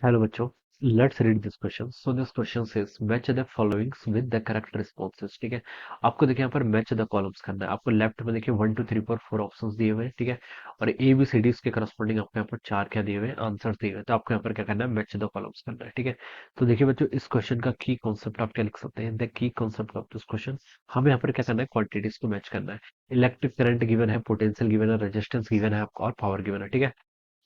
Hello बच्चों, let's read this question. So this question says match the followings with the correct responses. ठीक है, आपको देखिए यहाँ पर मैच द कॉलम्स करना है। आपको लेफ्ट में देखिए 1 2 3 4 ऑप्शंस दिए हुए हैं। ठीक है, और ए बी सी डी के करस्पॉन्डिंग आपको यहाँ पर चार क्या दिए हुए हैं, आंसर दिए हुए हैं। तो आपको यहाँ पर क्या करना है, मैच द कॉलम्स करना है। ठीक है, तो देखिए बच्चों, इस क्वेश्चन का की कॉन्सेप्ट आप क्या लिख सकते हैं, the key concept of this question. हमें यहाँ पर क्या करना है, क्वांटिटीज को मैच करना है। इलेक्ट्रिक करंट गिवन है, पोटेंशियल गिवन है, रेजिस्टेंस गिवन है आपको, और पावर गिवन है। ठीक है,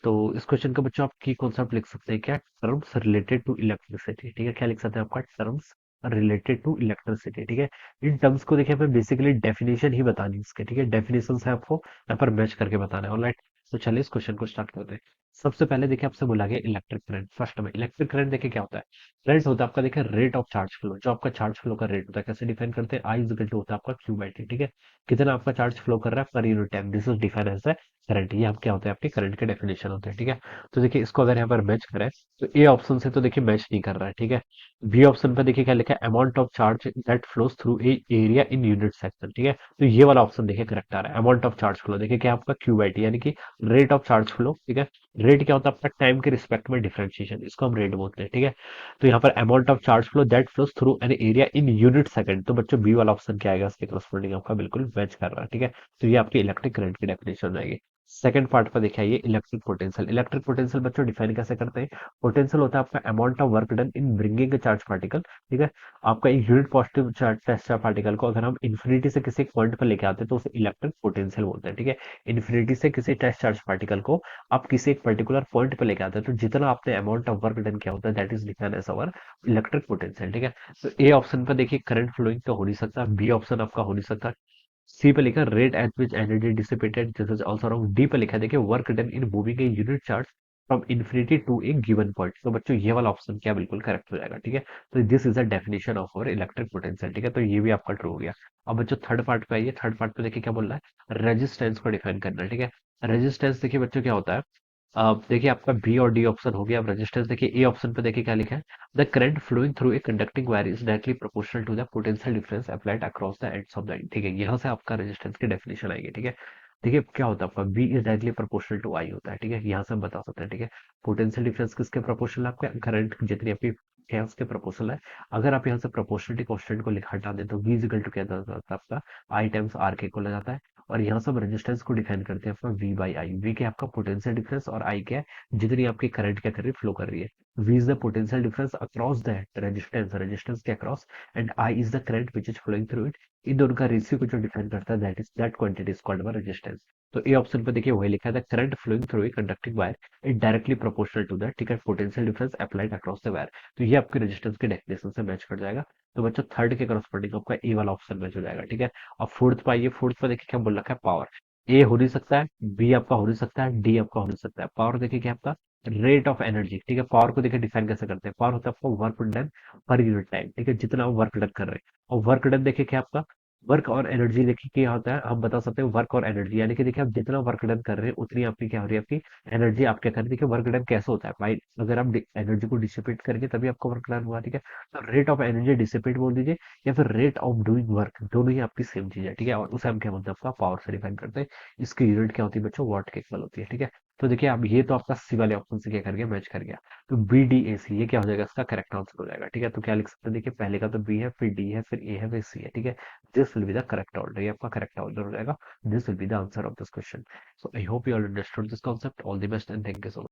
तो इस क्वेश्चन का बच्चों आप की कॉन्सेप्ट लिख सकते हैं क्या, टर्म्स रिलेटेड टू इलेक्ट्रिसिटी। ठीक है, क्या लिख सकते हैं आपका, टर्म्स रिलेटेड टू इलेक्ट्रिसिटी। ठीक है, इन टर्म्स को देखिए हमें बेसिकली डेफिनेशन ही बतानी है इसके। ठीक है, डेफिनेशन है आपको यहाँ पर मैच करके बताना है। ऑलराइट, तो चलिए इस क्वेश्चन को स्टार्ट करते हैं। सबसे पहले देखिए आपसे बोला गया इलेक्ट्रिक करंट। फर्स्ट में इलेक्ट्रिक करंट देखिए क्या होता है, करंट होता है आपका देखिए रेट ऑफ चार्ज फ्लो। जो आपका चार्ज फ्लो का रेट होता है, कैसे डिफाइन करते हैं, आई इज इक्वल टू होता है आपका क्यू बाई टी। ठीक है, कितना आपका चार्ज फ्लो कर रहा है पर unit time, this is define as current. ये आप क्या होते हैं, आपके करंट के डेफिनेशन होते हैं। ठीक है, तो देखिए इसको अगर यहाँ पर मैच करें तो ए ऑप्शन से तो देखिए मैच नहीं कर रहा है। ठीक है, बी ऑप्शन पे देखिए क्या लिखा है, amount of charge that flows through a area in unit section. ठीक है, तो ये वाला ऑप्शन देखिए करेक्ट आ रहा है, अमाउंट ऑफ चार्ज फ्लो। देखिए क्या आपका क्यू बाई टी यानी कि रेट ऑफ चार्ज फ्लो। ठीक है, रेट क्या होता है आपका, टाइम के रिस्पेक्ट में डिफरेंशिएशन, इसको हम रेट बोलते हैं। ठीक है, तो यहाँ पर amount of charge flow that flows through an area in unit second. तो बच्चों बी वाला ऑप्शन क्या आएगा, इसके करस्पॉन्डिंग आपका बिल्कुल मैच कर रहा है। ठीक है, तो ये आपकी इलेक्ट्रिक करंट की डेफिनेशन रहेगी। सेकंड पार्ट पर देखिए ये इलेक्ट्रिक पोटेंशियल। इलेक्ट्रिक पोटेंशियल बच्चों डिफाइन कैसे करते हैं, पोटेंशियल होता है आपका amount of work done in bringing charge particle. ठीक है, आपका एक unit positive charge test charge particle को अगर हम इन्फिनिटी से किसी एक पॉइंट पर लेके आते हैं तो उसे इलेक्ट्रिक पोटेंशियल बोलते हैं। ठीक है, इन्फिनिटी से किसी टेस्ट चार्ज पार्टिकल को आप किसी एक पर्टिकुलर पॉइंट पर लेके आते हैं तो जितना आपने अमाउंट ऑफ वर्क डन किया होता है that is defined as our electric potential. ठीक है, तो ए ऑप्शन पर देखिए करंट फ्लोइंग तो हो नहीं सकता, बी ऑप्शन आपका हो नहीं सकता, सी पे लिखा rate at which energy dissipated, this is also wrong. D पे लिखा है देखिए work done in moving a unit charge from infinity to a given point. तो बच्चों ये वाला ऑप्शन क्या बिल्कुल करेक्ट हो जाएगा। ठीक है, तो this is a definition of our electric potential. ठीक है, तो ये भी आपका ट्रू हो गया। अब बच्चों थर्ड पार्ट पे आइए। थर्ड पार्ट पे देखिए क्या बोल रहा है, रेजिस्टेंस को डिफाइन करना है। ठीक है, रेजिस्टेंस देखिए बच्चों क्या होता है, देखिए आपका बी और डी ऑप्शन हो गया। अब रेजिस्टेंस देखिए ए ऑप्शन पे देखिए क्या लिखा है, the current flowing through a conducting wire is directly proportional to the potential difference applied across the ends of the. ठीक है, यहाँ से आपका रेजिस्टेंस की डेफिनेशन आएगी। ठीक है, देखिए क्या होता है आपका B is directly proportional to I होता है। ठीक है, यहाँ से हम बता सकते हैं। ठीक है, पोटेंशियल डिफरेंस किसके प्रोपोर्शनल है, आपका करंट जितनी आपकी है उसके प्रोपोर्शनल है। अगर आप यहाँ से प्रोपोर्शनलिटी कांस्टेंट को लिखा हटा दें तो v इक्वल टू क्या जाता है आपका आई टाइम्स आर के को जाता है। और यहाँ से हम रेजिस्टेंस को डिफाइन करते हैं अपना v बाई आई। v क्या है आपका पोटेंशियल डिफरेंस और आई क्या है जितनी आपकी करंट क्या कर रही है, फ्लो कर रही है। v is the potential difference across the resistance, resistance के across, and I is the current which is flowing through it. इन दोनों का रेशियो को जो डिफाइन करता है that quantity is called by resistance. तो ए ऑप्शन पे देखिए वही लिखा है, the current flowing through a conducting wire is directly proportional to the, ठीक है, potential difference applied across the wire. तो ये आपके रेजिस्टेंस के डेफिनेशन से मैच कर जाएगा। तो बच्चों थर्ड के करस्पॉन्डिंग आपका ए वाला ऑप्शन मैच हो जाएगा। ठीक है, अब फोर्थ पाइए। फोर्थ पे देखिए क्या बोल रखा है, पावर। ए हो नहीं सकता है, बी आपका हो नहीं सकता है, डी आपका हो नहीं सकता है। पावर देखिए क्या आपका, रेट ऑफ एनर्जी। ठीक है, पावर को देखिए डिफाइन कैसे करते हैं, पावर होता है आपका वर्क डन पर यूनिट टाइम। ठीक है, जितना आप वर्क डन कर रहे हैं, और वर्क डन देखिए क्या आपका, वर्क और एनर्जी देखिए क्या होता है, हम बता सकते हैं वर्क और एनर्जी यानी कि देखिए आप जितना वर्क डन कर रहे हैं उतनी आपकी क्या हो रही है, आपकी एनर्जी आप क्या कर रहे हैं। देखिए वर्क डन कैसे होता है भाई, अगर आप एनर्जी को डिसिपेट करेंगे तभी आपका वर्क डन हुआ। ठीक है, तो रेट ऑफ एनर्जी डिसिपेट बोल दीजिए या फिर रेट ऑफ डूइंग वर्क, दोनों ही आपकी सेम चीज है। ठीक है, और उसे हम क्या बोलते हैं, आपका पावर से डिफाइन करते हैं। इसकी यूनिट क्या होती है बच्चों, वाट के इक्वल होती है। ठीक है, तो देखिए अब ये तो आपका सी वाले ऑप्शन से क्या कर गया, मैच कर गया। तो बी डी ए सी ये क्या हो जाएगा, इसका करेक्ट आंसर हो जाएगा। ठीक है, तो क्या लिख सकते हैं, देखिए पहले का तो बी है, फिर डी है, फिर ए है, फिर सी है। ठीक है, this will be the correct order, ये आपका करेक्ट ऑर्डर हो जाएगा। This will be the answer of this question. So I hope you all understood this concept. All the best and thank you so much.